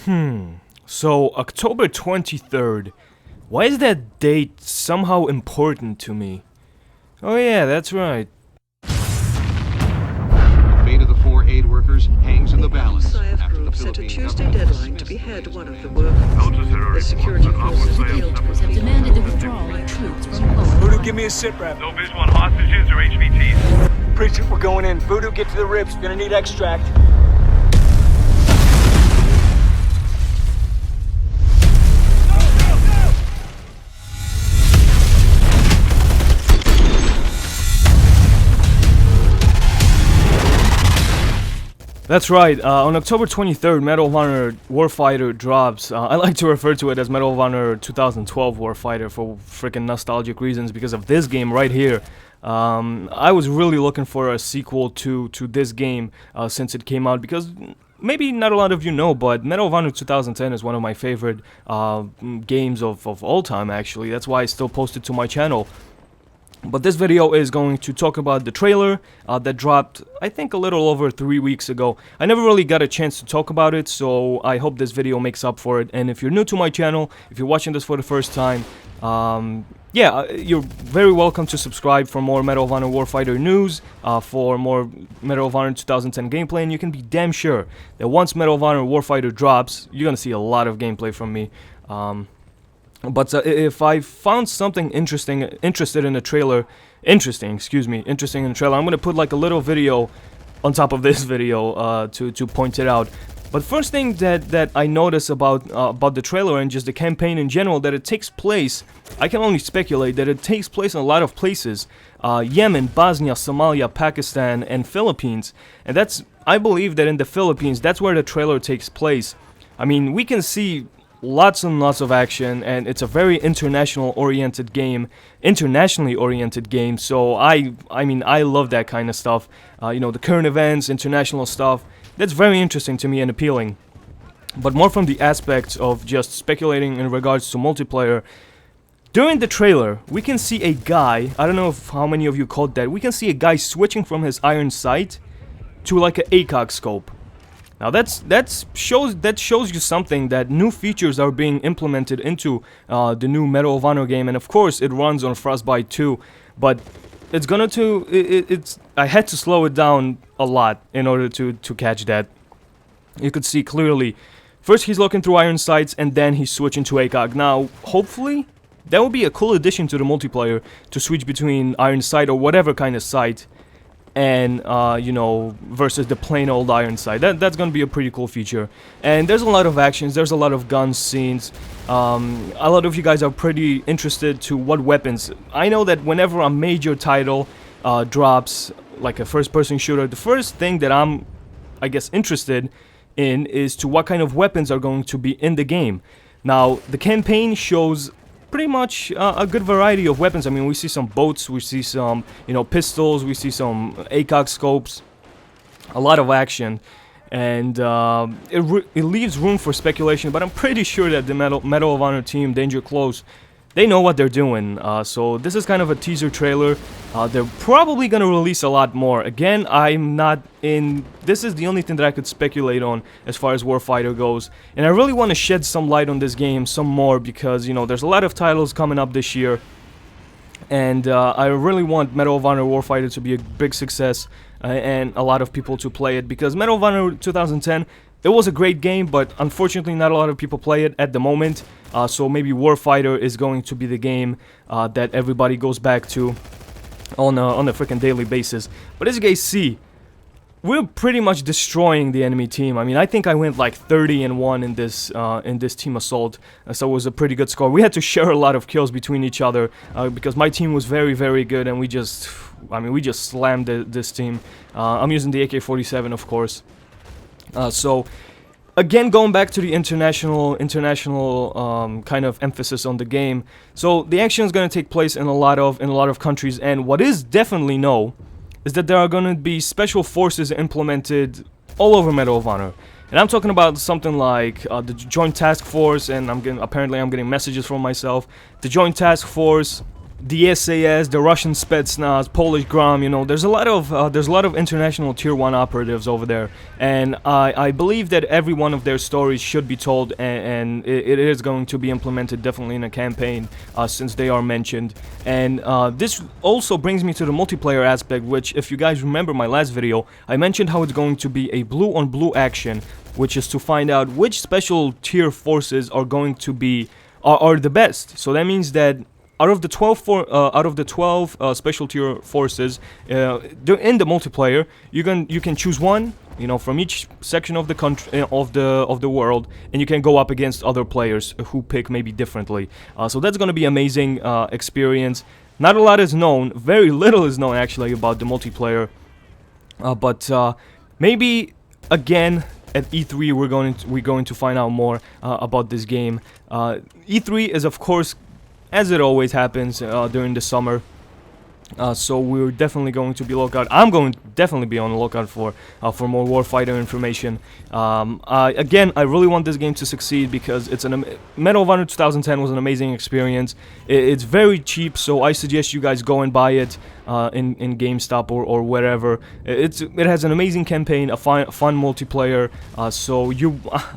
So October 23rd. Why is that date somehow important to me? Oh yeah, that's right. The fate of the 4 aid workers hangs in the balance after the set a Philippine Tuesday government deadline to dismissed behead one of the plan. workers. The security forces have demanded the withdrawal of troops from Poland. Voodoo, give me a sit rep. No visual on hostages or HVTs. Preacher, we're going in. Voodoo, get to the ribs. We're gonna need extract. That's right, on October 23rd, Medal of Honor Warfighter drops. I like to refer to it as Medal of Honor 2012 Warfighter for freaking nostalgic reasons because of this game right here. I was really looking for a sequel to this game since it came out because maybe not a lot of you know, but Medal of Honor 2010 is one of my favorite games of all time actually. That's why I still post it to my channel. But this video is going to talk about the trailer that dropped, I think, a little over 3 weeks ago. I never really got a chance to talk about it, so I hope this video makes up for it. And if you're new to my channel, if you're watching this for the first time, you're very welcome to subscribe for more Medal of Honor Warfighter news, for more Medal of Honor 2010 gameplay, and you can be damn sure that once Medal of Honor Warfighter drops, you're gonna see a lot of gameplay from me. But if I found something interesting in the trailer, interesting in the trailer, I'm gonna put like a little video on top of this video to point it out. But first thing that I notice about the trailer and just the campaign in general, that it takes place, I can only speculate that it takes place in a lot of places, Yemen, Bosnia, Somalia, Pakistan, and Philippines. And that's, I believe that in the Philippines, that's where the trailer takes place. I mean, we can see lots and lots of action, and it's a very internationally oriented game, so I mean, I love that kind of stuff. You know, the current events, international stuff, that's very interesting to me and appealing. But more from the aspects of just speculating in regards to multiplayer, during the trailer, we can see a guy, I don't know how many of you caught that, we can see a guy switching from his iron sight to like an ACOG scope. Now that shows you something, that new features are being implemented into the new Medal of Honor game, and of course it runs on Frostbite 2, but it's gonna I had to slow it down a lot in order to catch that. You could see clearly, first he's looking through iron sights and then he's switching to ACOG. Now hopefully that would be a cool addition to the multiplayer, to switch between iron sight or whatever kind of sight and you know, versus the plain old iron sight. That's gonna be a pretty cool feature. And there's a lot of actions, there's a lot of gun scenes. A lot of you guys are pretty interested to what weapons. I know that whenever a major title drops, like a first-person shooter, the first thing that I'm, I guess, interested in is to what kind of weapons are going to be in the game. Now, the campaign shows pretty much a good variety of weapons. I mean, we see some boats, we see some, you know, pistols, we see some ACOG scopes, a lot of action, and it leaves room for speculation, but I'm pretty sure that the Medal of Honor team, Danger Close, they know what they're doing. So this is kind of a teaser trailer. They're probably gonna release a lot more. Again, I'm not in. This is the only thing that I could speculate on as far as Warfighter goes, and I really want to shed some light on this game some more because, you know, there's a lot of titles coming up this year, and I really want Medal of Honor Warfighter to be a big success and a lot of people to play it, because Medal of Honor 2010, it was a great game, but unfortunately not a lot of people play it at the moment. So maybe Warfighter is going to be the game that everybody goes back to on a freaking daily basis. But as you guys see, we're pretty much destroying the enemy team. I mean, I think I went like 30-1 in this team assault, so it was a pretty good score. We had to share a lot of kills between each other because my team was very, very good, and we just slammed this team. I'm using the AK-47, of course. So again, going back to the international kind of emphasis on the game. So the action is going to take place in a lot of countries, and what is definitely known is that there are going to be special forces implemented all over Medal of Honor. And I'm talking about something like the Joint Task Force, and apparently I'm getting messages from myself. The Joint Task Force, the SAS, the Russian Spetsnaz, Polish Grom, you know, there's a lot of international tier 1 operatives over there, and I believe that every one of their stories should be told, and it is going to be implemented definitely in a campaign, since they are mentioned. And this also brings me to the multiplayer aspect, which, if you guys remember my last video, I mentioned how it's going to be a blue on blue action, which is to find out which special tier forces are going to be are the best. So that means that out of the 12 special tier forces in the multiplayer, you can choose one, you know, from each section of the country of the world, and you can go up against other players who pick maybe differently. So that's going to be amazing experience. Not a lot is known, very little is known actually about the multiplayer, but maybe again at E3 we're going to find out more about this game. E3 is, of course, as it always happens during the summer, so we're definitely going to be lookout. I'm going to definitely be on the lookout for more Warfighter information. Again, I really want this game to succeed because it's Medal of Honor 2010 was an amazing experience. It's very cheap, so I suggest you guys go and buy it in GameStop or wherever. It has an amazing campaign, a fun multiplayer. So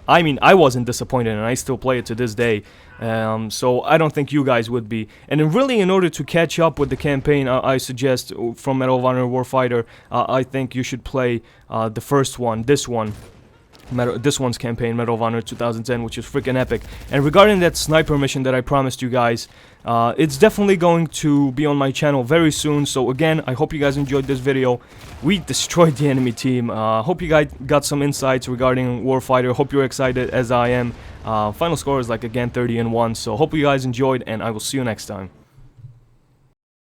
I mean, I wasn't disappointed, and I still play it to this day. So I don't think you guys would be. And really, in order to catch up with the campaign, I suggest from Medal of Honor Warfighter, I think you should play the first one, this one's campaign, Medal of Honor 2010, which is freaking epic. And regarding that sniper mission that I promised you guys, it's definitely going to be on my channel very soon. So again, I hope you guys enjoyed this video. We destroyed the enemy team. Hope you guys got some insights regarding Warfighter. Hope you're excited as I am. Final score is like, again, 30-1. So hope you guys enjoyed, and I will see you next time.